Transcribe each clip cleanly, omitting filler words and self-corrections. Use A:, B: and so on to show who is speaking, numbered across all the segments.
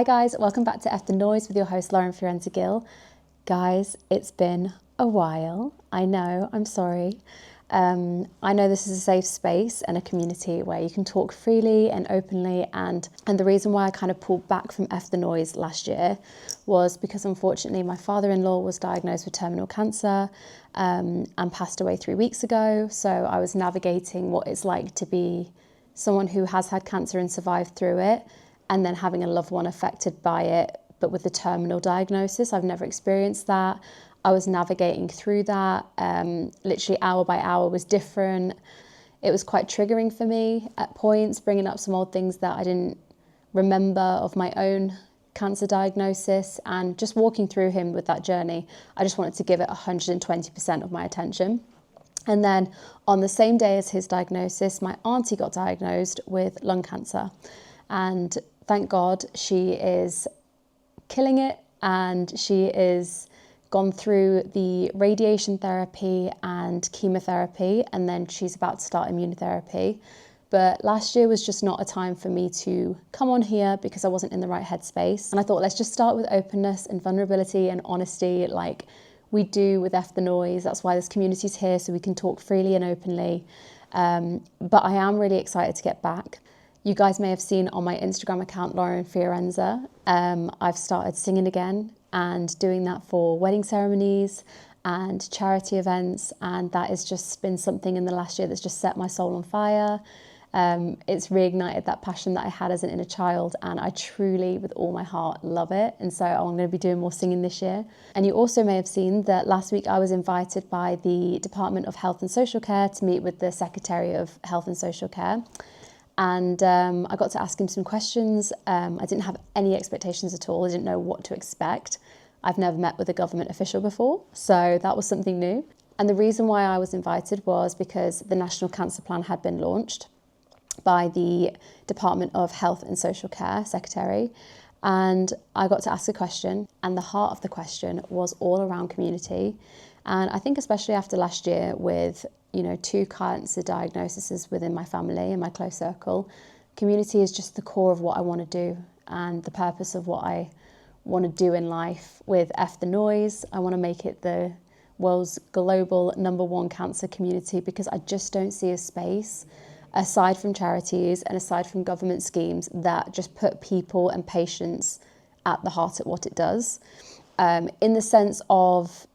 A: Hi guys, welcome back to F the Noise with your host Lauren Fiorenza Gill. Guys, it's been a while. I know, I'm sorry. I know this is a safe space and a community where you can talk freely and openly, and the reason why I kind of pulled back from F the Noise last year was because unfortunately my father-in-law was diagnosed with terminal cancer and passed away 3 weeks ago. So I was navigating what it's like to be someone who has had cancer and survived through it, and then having a loved one affected by it, but with the terminal diagnosis. I've never experienced that. I was navigating through that. Literally hour by hour was different. It was quite triggering for me at points, bringing up some old things that I didn't remember of my own cancer diagnosis, and just walking through him with that journey. I just wanted to give it 120% of my attention. And then on the same day as his diagnosis, my auntie got diagnosed with lung cancer. And thank God she is killing it, and she is gone through the radiation therapy and chemotherapy, and then she's about to start immunotherapy. But last year was just not a time for me to come on here because I wasn't in the right headspace. And I thought, let's just start with openness and vulnerability and honesty, like we do with F the Noise. That's why this community's here, so we can talk freely and openly. But I am really excited to get back. You guys may have seen on my Instagram account, Lauren Fiorenza, I've started singing again and doing that for wedding ceremonies and charity events. And that has just been something in the last year that's just set my soul on fire. It's reignited that passion that I had as an inner child, and I truly, with all my heart, love it. And so I'm going to be doing more singing this year. And you also may have seen that last week I was invited by the Department of Health and Social Care to meet with the Secretary of Health and Social Care. And I got to ask him some questions. I didn't have any expectations at all. I didn't know what to expect. I've never met with a government official before, so that was something new. And the reason why I was invited was because the National Cancer Plan had been launched by the Department of Health and Social Care Secretary. And I got to ask a question, and the heart of the question was all around community. And I think especially after last year with 2 cancer diagnoses within my family and my close circle, community is just the core of what I want to do and the purpose of what I want to do in life with F the Noise. I want to make it the world's global #1 cancer community, because I just don't see a space aside from charities and aside from government schemes that just put people and patients at the heart of what it does, in the sense of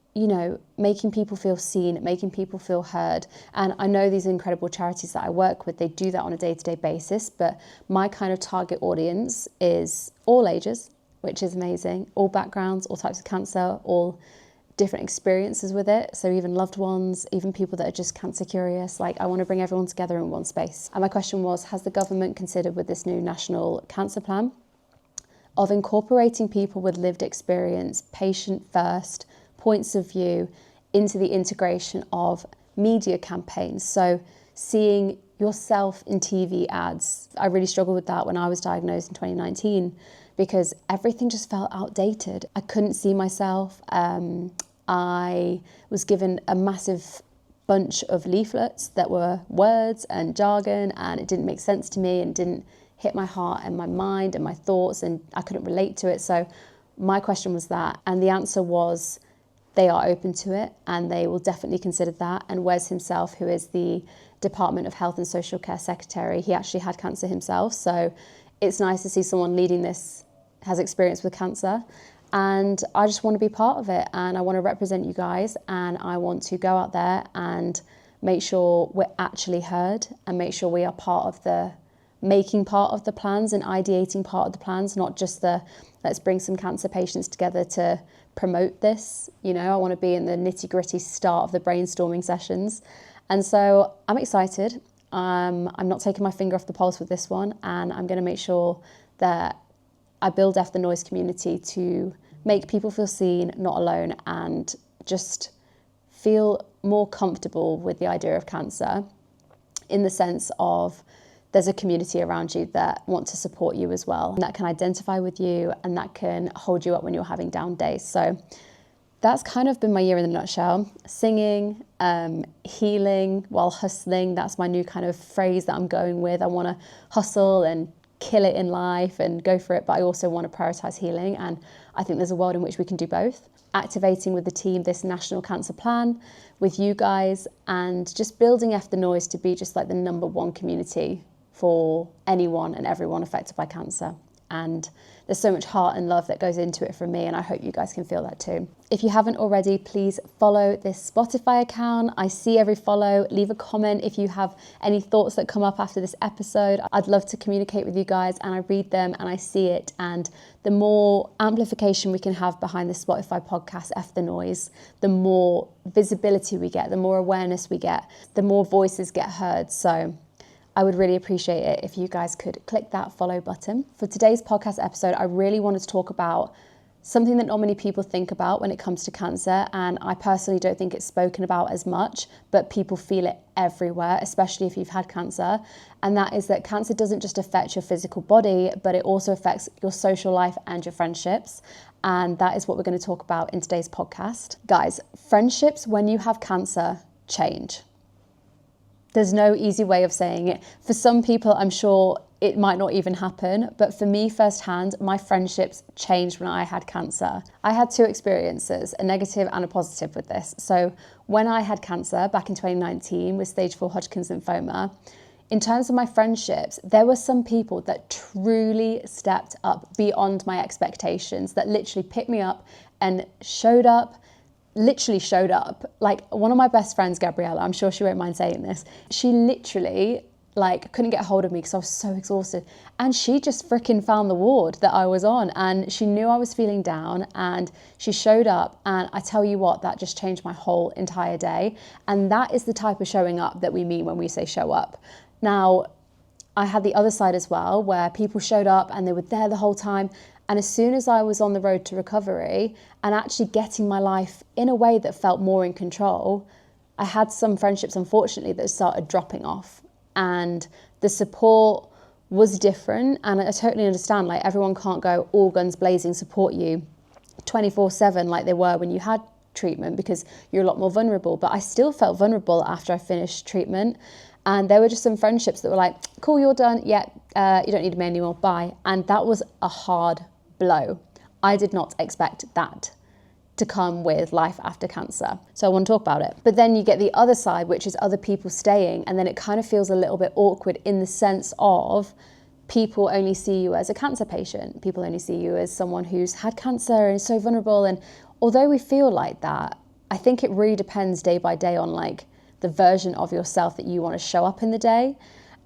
A: making people feel seen, making people feel heard. And I know these incredible charities that I work with, they do that on a day-to-day basis, but my kind of target audience is all ages, which is amazing, all backgrounds, all types of cancer, all different experiences with it. So even loved ones, even people that are just cancer curious, I want to bring everyone together in one space. And my question was, has the government considered with this new National Cancer Plan of incorporating people with lived experience, patient first, points of view into the integration of media campaigns? So seeing yourself in TV ads. I really struggled with that when I was diagnosed in 2019 because everything just felt outdated. I couldn't see myself. I was given a massive bunch of leaflets that were words and jargon, and it didn't make sense to me and didn't hit my heart and my mind and my thoughts, and I couldn't relate to it. So my question was that, and the answer was they are open to it and they will definitely consider that. And Wes himself, who is the Department of Health and Social Care Secretary, he actually had cancer himself. So it's nice to see someone leading this has experience with cancer. And I just want to be part of it, and I want to represent you guys, and I want to go out there and make sure we're actually heard and make sure we are part of the making part of the plans and ideating part of the plans, not just the let's bring some cancer patients together to promote this. I want to be in the nitty-gritty start of the brainstorming sessions. And so I'm excited. I'm not taking my finger off the pulse with this one, and I'm going to make sure that I build F the Noise community to make people feel seen, not alone, and just feel more comfortable with the idea of cancer, in the sense of there's a community around you that want to support you as well, and that can identify with you and that can hold you up when you're having down days. So that's kind of been my year in a nutshell. Singing, healing while hustling. That's my new kind of phrase that I'm going with. I want to hustle and kill it in life and go for it, but I also want to prioritize healing. And I think there's a world in which we can do both. Activating with the team this National Cancer Plan with you guys, and just building F the Noise to be just like the #1 community for anyone and everyone affected by cancer. And there's so much heart and love that goes into it from me, and I hope you guys can feel that too. If you haven't already, please follow this Spotify account. I see every follow. Leave a comment if you have any thoughts that come up after this episode. I'd love to communicate with you guys, and I read them and I see it. And the more amplification we can have behind the Spotify podcast, F the Noise, the more visibility we get, the more awareness we get, the more voices get heard. So I would really appreciate it if you guys could click that follow button. For today's podcast episode, I really wanted to talk about something that not many people think about when it comes to cancer, and I personally don't think it's spoken about as much, but people feel it everywhere, especially if you've had cancer. And that is that cancer doesn't just affect your physical body, but it also affects your social life and your friendships. And that is what we're going to talk about in today's podcast. Guys, friendships when you have cancer change. There's no easy way of saying it. For some people, I'm sure it might not even happen, but for me firsthand, my friendships changed when I had cancer. I had 2 experiences, a negative and a positive with this. So when I had cancer back in 2019 with stage 4 Hodgkin's lymphoma, in terms of my friendships, there were some people that truly stepped up beyond my expectations, that literally picked me up and literally showed up. Like one of my best friends, Gabriella, I'm sure she won't mind saying this, she literally couldn't get hold of me because I was so exhausted, and she just freaking found the ward that I was on, and she knew I was feeling down and she showed up, and I tell you what, that just changed my whole entire day. And that is the type of showing up that we mean when we say show up. Now, I had the other side as well, where people showed up and they were there the whole time. And as soon as I was on the road to recovery and actually getting my life in a way that felt more in control, I had some friendships, unfortunately, that started dropping off. And the support was different. And I totally understand, like, everyone can't go all guns blazing, support you 24/7 like they were when you had treatment, because you're a lot more vulnerable. But I still felt vulnerable after I finished treatment. And there were just some friendships that were like, cool, you're done. Yeah, you don't need me anymore. Bye. And that was a hard blow. I did not expect that to come with life after cancer. So I want to talk about it. But then you get the other side, which is other people staying. And then it kind of feels a little bit awkward in the sense of people only see you as a cancer patient. People only see you as someone who's had cancer and is so vulnerable. And although we feel like that, I think it really depends day by day on like the version of yourself that you want to show up in the day.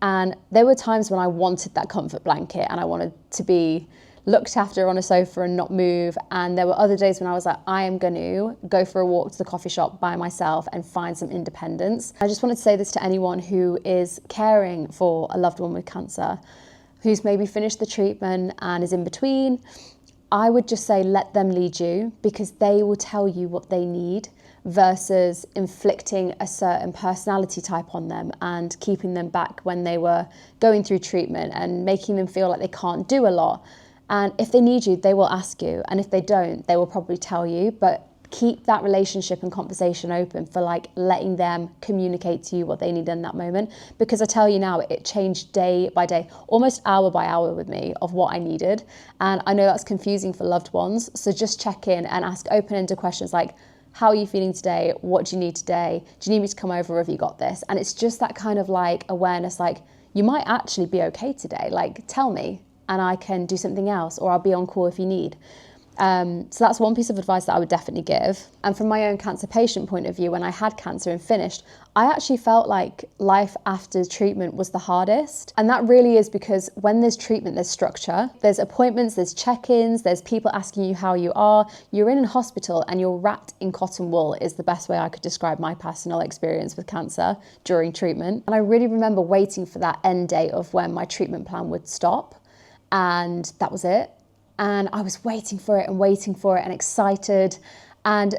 A: And there were times when I wanted that comfort blanket and I wanted to be looked after on a sofa and not move. And there were other days when I was like, I am going to go for a walk to the coffee shop by myself and find some independence. I just wanted to say this to anyone who is caring for a loved one with cancer, who's maybe finished the treatment and is in between. I would just say let them lead you, because they will tell you what they need, versus inflicting a certain personality type on them and keeping them back when they were going through treatment and making them feel like they can't do a lot. And if they need you, they will ask you. And if they don't, they will probably tell you. But keep that relationship and conversation open for like letting them communicate to you what they need in that moment. Because I tell you now, it changed day by day, almost hour by hour with me of what I needed. And I know that's confusing for loved ones. So just check in and ask open-ended questions like, how are you feeling today? What do you need today? Do you need me to come over, or have you got this? And it's just that kind of like awareness, like you might actually be okay today. Like tell me and I can do something else, or I'll be on call if you need. So that's one piece of advice that I would definitely give. And from my own cancer patient point of view, when I had cancer and finished, I actually felt like life after treatment was the hardest. And that really is because when there's treatment, there's structure, there's appointments, there's check-ins, there's people asking you how you are. You're in a hospital and you're wrapped in cotton wool is the best way I could describe my personal experience with cancer during treatment. And I really remember waiting for that end date of when my treatment plan would stop. And that was it. And I was waiting for it and excited. And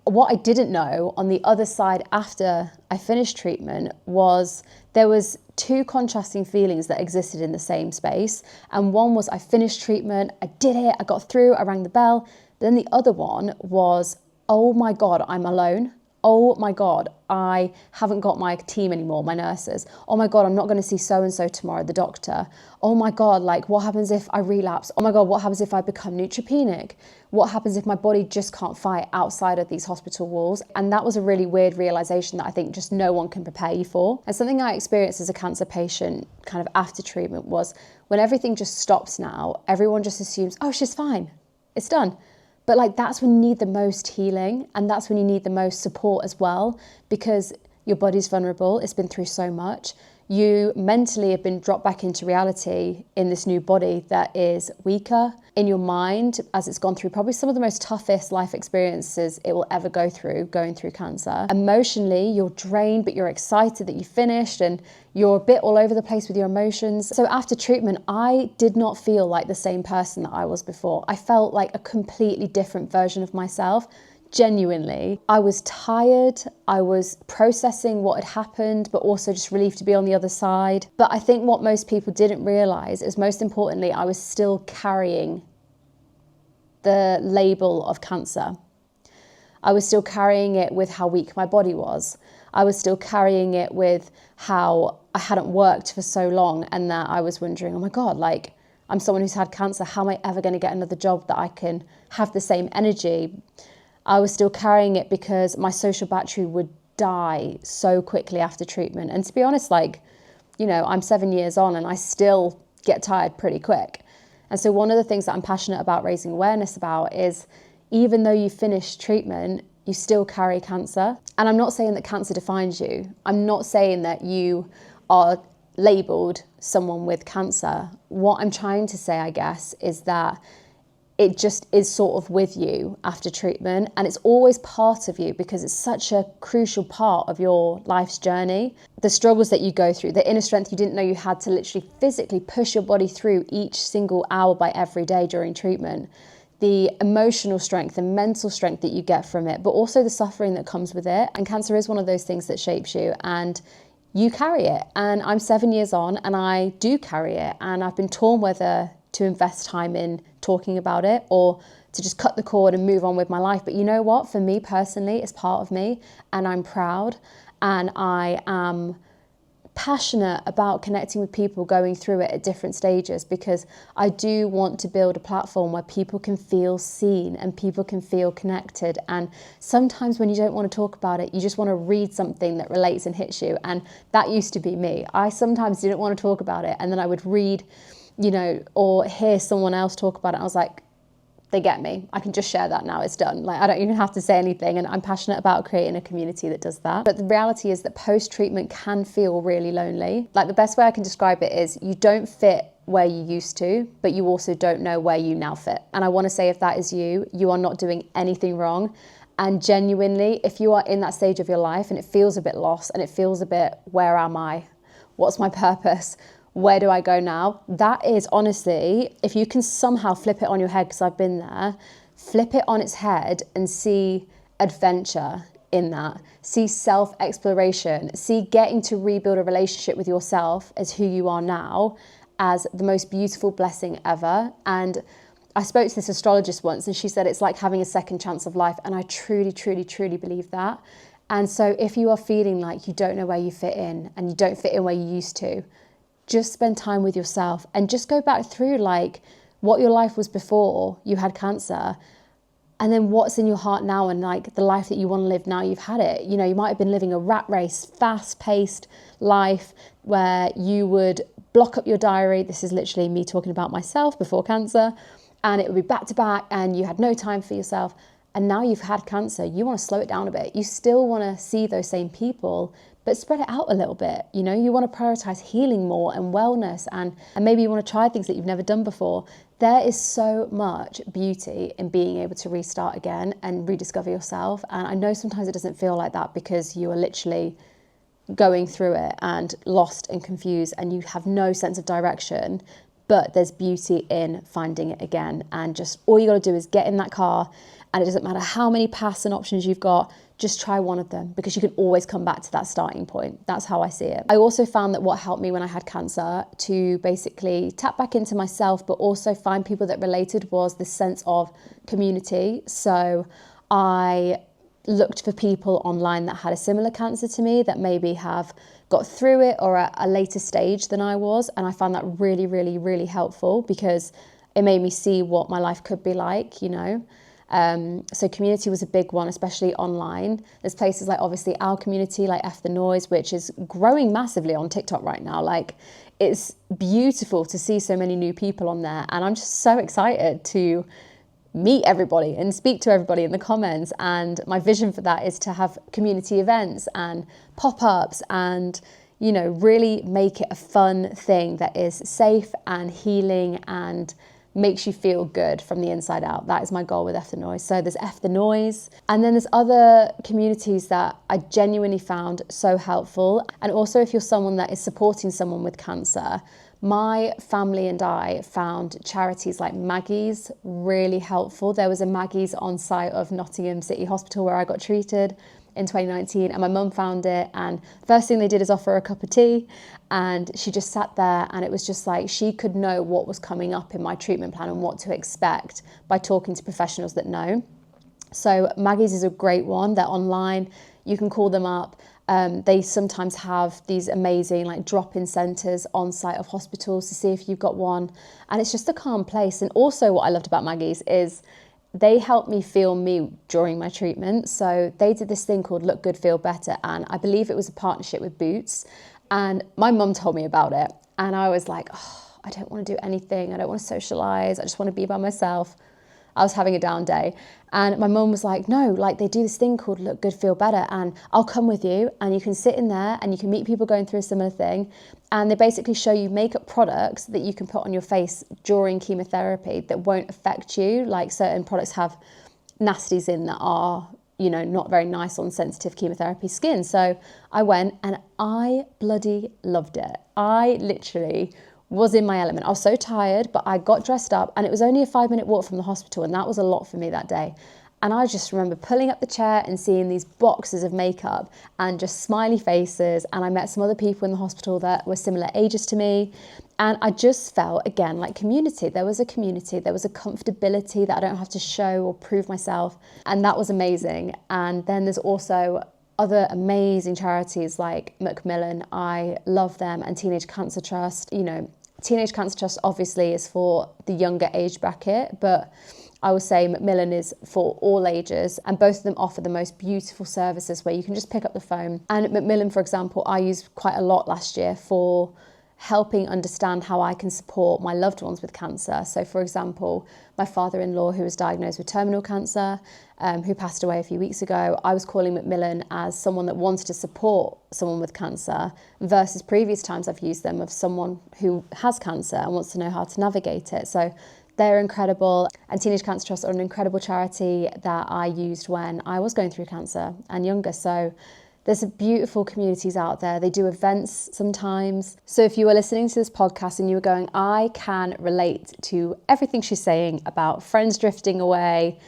A: what I didn't know on the other side after I finished treatment was there was 2 contrasting feelings that existed in the same space. And one was I finished treatment, I did it, I got through, I rang the bell. Then the other one was, oh my God, I'm alone. oh my God, I haven't got my team anymore, my nurses. Oh my God, I'm not going to see so-and-so tomorrow, the doctor. Oh my God, like what happens if I relapse? Oh my God, what happens if I become neutropenic? What happens if my body just can't fight outside of these hospital walls? And that was a really weird realization that I think just no one can prepare you for. And something I experienced as a cancer patient kind of after treatment was when everything just stops now, everyone just assumes, oh, she's fine, it's done. But like that's when you need the most healing, and that's when you need the most support as well, because your body's vulnerable, it's been through so much. You mentally have been dropped back into reality in this new body that is weaker. In your mind, as it's gone through probably some of the most toughest life experiences it will ever go through, going through cancer. Emotionally, you're drained, but you're excited that you finished, and you're a bit all over the place with your emotions. So after treatment, I did not feel like the same person that I was before. I felt like a completely different version of myself. Genuinely, I was tired, I was processing what had happened, but also just relieved to be on the other side. But I think what most people didn't realize is, most importantly, I was still carrying the label of cancer. I was still carrying it with how weak my body was. I was still carrying it with how I hadn't worked for so long, and that I was wondering, oh my God, like I'm someone who's had cancer, how am I ever going to get another job that I can have the same energy? I was still carrying it because my social battery would die so quickly after treatment. And to be honest, like, you know, I'm 7 years on and I still get tired pretty quick. And so one of the things that I'm passionate about raising awareness about is, even though you finish treatment, you still carry cancer. And I'm not saying that cancer defines you. I'm not saying that you are labeled someone with cancer. What I'm trying to say, I guess, is that it just is sort of with you after treatment, and it's always part of you because it's such a crucial part of your life's journey. The struggles that you go through, the inner strength you didn't know you had to literally physically push your body through each single hour by every day during treatment, the emotional strength and mental strength that you get from it, but also the suffering that comes with it. And cancer is one of those things that shapes you, and you carry it. And I'm 7 years on and I do carry it, and I've been torn whether to invest time in talking about it or to just cut the cord and move on with my life. But you know what? For me personally, it's part of me, and I'm proud, and I am passionate about connecting with people going through it at different stages, because I do want to build a platform where people can feel seen and people can feel connected. And sometimes when you don't want to talk about it, you just want to read something that relates and hits you. And that used to be me. I sometimes didn't want to talk about it, and then I would read, you know, or hear someone else talk about it. I was like, they get me. I can just share that now, it's done. Like, I don't even have to say anything. And I'm passionate about creating a community that does that. But the reality is that post-treatment can feel really lonely. Like, the best way I can describe it is, you don't fit where you used to, but you also don't know where you now fit. And I want to say, if that is you, you are not doing anything wrong. And genuinely, if you are in that stage of your life and it feels a bit lost and it feels a bit, where am I? What's my purpose? Where do I go now? That is honestly, if you can somehow flip it on your head, because I've been there, flip it on its head and see adventure in that. See self-exploration. See getting to rebuild a relationship with yourself as who you are now as the most beautiful blessing ever. And I spoke to this astrologist once, and she said it's like having a second chance of life. And I truly, truly, truly believe that. And so if you are feeling like you don't know where you fit in and you don't fit in where you used to, just spend time with yourself and just go back through like what your life was before you had cancer, and then what's in your heart now, and like the life that you want to live now you've had it. You know, you might have been living a rat race, fast-paced life where you would block up your diary. This is literally me talking about myself before cancer, and it would be back to back and you had no time for yourself. And now you've had cancer, you want to slow it down a bit. You still want to see those same people, but spread it out a little bit. You know, you want to prioritize healing more and wellness, and maybe you want to try things that you've never done before. There is so much beauty in being able to restart again and rediscover yourself. And I know sometimes it doesn't feel like that because you are literally going through it and lost and confused and you have no sense of direction, but there's beauty in finding it again. And just all you got to do is get in that car, and it doesn't matter how many paths and options you've got, just try one of them, because you can always come back to that starting point. That's how I see it. I also found that what helped me when I had cancer to basically tap back into myself, but also find people that related, was this sense of community. So I looked for people online that had a similar cancer to me, that maybe have got through it or at a later stage than I was. And I found that really, really, really helpful, because it made me see what my life could be like, you know. So community was a big one, especially online. There's places like obviously our community, like F the Noise, which is growing massively on TikTok right now. Like, it's beautiful to see so many new people on there. And I'm just so excited to meet everybody and speak to everybody in the comments. And my vision for that is to have community events and pop-ups and, you know, really make it a fun thing that is safe and healing and makes you feel good from the inside out. That is my goal with F the Noise. So there's F the Noise, and then there's other communities that I genuinely found so helpful. And also, if you're someone that is supporting someone with cancer, my family and I found charities like Maggie's really helpful. There was a Maggie's on site of Nottingham City Hospital where I got treated in 2019, and my mum found it, and first thing they did is offer her a cup of tea, and she just sat there, and it was just like she could know what was coming up in my treatment plan and what to expect by talking to professionals that know. So Maggie's is a great one. They're online, you can call them up. They sometimes have these amazing like drop-in centres on site of hospitals to see if you've got one, and it's just a calm place. And also what I loved about Maggie's is they helped me feel me during my treatment. So they did this thing called Look Good, Feel Better. And I believe it was a partnership with Boots. And my mum told me about it. And I was like, oh, I don't want to do anything. I don't want to socialise. I just want to be by myself. I was having a down day. And my mum was like, no, like they do this thing called Look Good, Feel Better, and I'll come with you and you can sit in there and you can meet people going through a similar thing. And they basically show you makeup products that you can put on your face during chemotherapy that won't affect you. Like certain products have nasties in that are, you know, not very nice on sensitive chemotherapy skin. So I went and I bloody loved it. I literally was in my element. I was so tired, but I got dressed up, and it was only a 5-minute walk from the hospital, and that was a lot for me that day. And I just remember pulling up the chair and seeing these boxes of makeup and just smiley faces. And I met some other people in the hospital that were similar ages to me. And I just felt, again, like community. There was a community, there was a comfortability that I don't have to show or prove myself. And that was amazing. And then there's also other amazing charities like Macmillan. I love them, and Teenage Cancer Trust. You know, Teenage Cancer Trust obviously is for the younger age bracket, but I would say Macmillan is for all ages, and both of them offer the most beautiful services where you can just pick up the phone. And Macmillan, for example, I used quite a lot last year for helping understand how I can support my loved ones with cancer. So for example, my father-in-law, who was diagnosed with terminal cancer, who passed away a few weeks ago, I was calling Macmillan as someone that wanted to support someone with cancer, versus previous times I've used them of someone who has cancer and wants to know how to navigate it. So they're incredible. And Teenage Cancer Trust are an incredible charity that I used when I was going through cancer and younger. So there's beautiful communities out there. They do events sometimes. So if you are listening to this podcast and you were going, I can relate to everything she's saying about friends drifting away,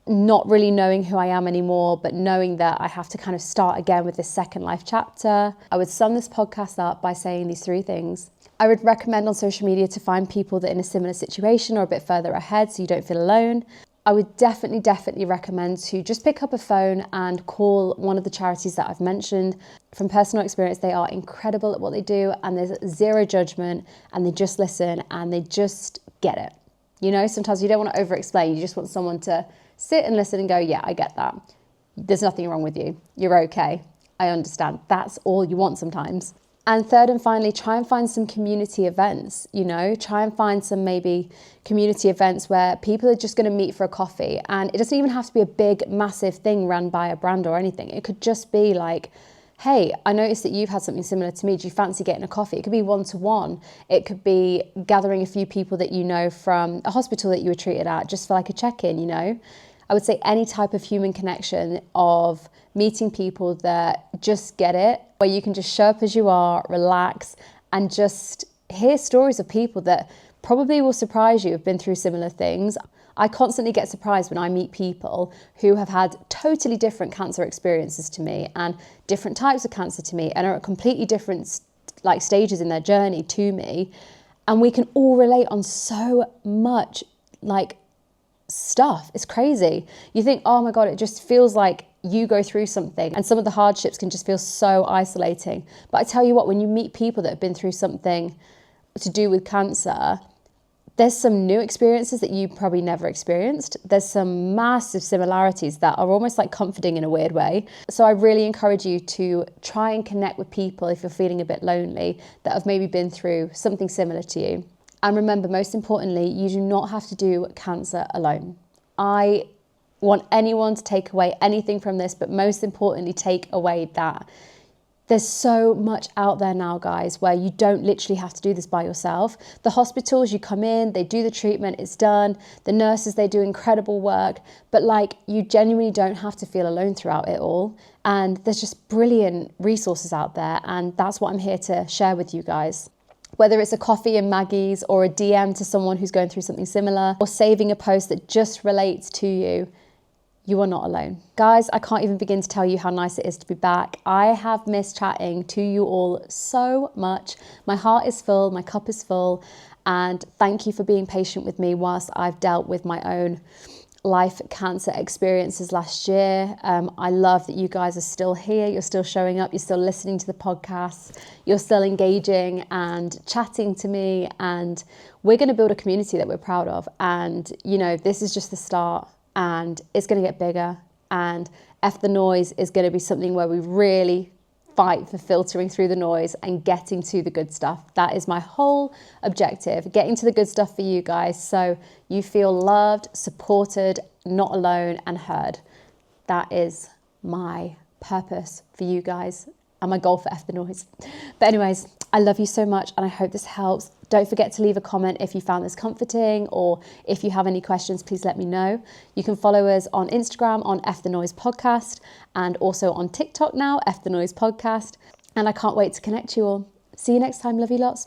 A: not really knowing who I am anymore, but knowing that I have to kind of start again with this second life chapter, I would sum this podcast up by saying these 3 things. I would recommend on social media to find people that are in a similar situation or a bit further ahead so you don't feel alone. I would definitely recommend to just pick up a phone and call one of the charities that I've mentioned. From personal experience, they are incredible at what they do, and there's zero judgment, and they just listen and they just get it. You know, sometimes you don't want to over-explain. You just want someone to sit and listen and go, yeah, I get that. There's nothing wrong with you. You're okay. I understand. That's all you want sometimes. And third and finally, try and find some community events, you know, try and find some maybe community events where people are just going to meet for a coffee. And it doesn't even have to be a big, massive thing run by a brand or anything. It could just be like, hey, I noticed that you've had something similar to me. Do you fancy getting a coffee? It could be one-to-one. It could be gathering a few people that you know from a hospital that you were treated at, just for like a check-in, you know. I would say any type of human connection of meeting people that just get it, where you can just show up as you are, relax, and just hear stories of people that probably will surprise you, have been through similar things. I constantly get surprised when I meet people who have had totally different cancer experiences to me and different types of cancer to me and are at completely different like stages in their journey to me. And we can all relate on so much, like stuff. It's crazy. You think, oh my God, it just feels like you go through something, and some of the hardships can just feel so isolating. But I tell you what, when you meet people that have been through something to do with cancer, there's some new experiences that you probably never experienced. There's some massive similarities that are almost like comforting in a weird way. So I really encourage you to try and connect with people if you're feeling a bit lonely that have maybe been through something similar to you. And remember, most importantly, you do not have to do cancer alone. I want anyone to take away anything from this, but most importantly, take away that there's so much out there now, guys, where you don't literally have to do this by yourself. The hospitals, you come in, they do the treatment, it's done. The nurses, they do incredible work, but like, you genuinely don't have to feel alone throughout it all. And there's just brilliant resources out there. And that's what I'm here to share with you guys. Whether it's a coffee in Maggie's or a DM to someone who's going through something similar, or saving a post that just relates to you, you are not alone. Guys, I can't even begin to tell you how nice it is to be back. I have missed chatting to you all so much. My heart is full, my cup is full, and thank you for being patient with me whilst I've dealt with my own life cancer experiences last year. I love that you guys are still here, you're still showing up, you're still listening to the podcast, you're still engaging and chatting to me, and we're going to build a community that we're proud of. And you know, this is just the start, and it's going to get bigger, and F the Noise is going to be something where we really fight for filtering through the noise and getting to the good stuff. That is my whole objective, getting to the good stuff for you guys, so you feel loved, supported, not alone, and heard. That is my purpose for you guys and my goal for F the Noise. But anyways, I love you so much, and I hope this helps. Don't forget to leave a comment if you found this comforting, or if you have any questions, please let me know. You can follow us on Instagram on F the Noise Podcast, and also on TikTok now, F the Noise Podcast. And I can't wait to connect you all. See you next time. Love you lots.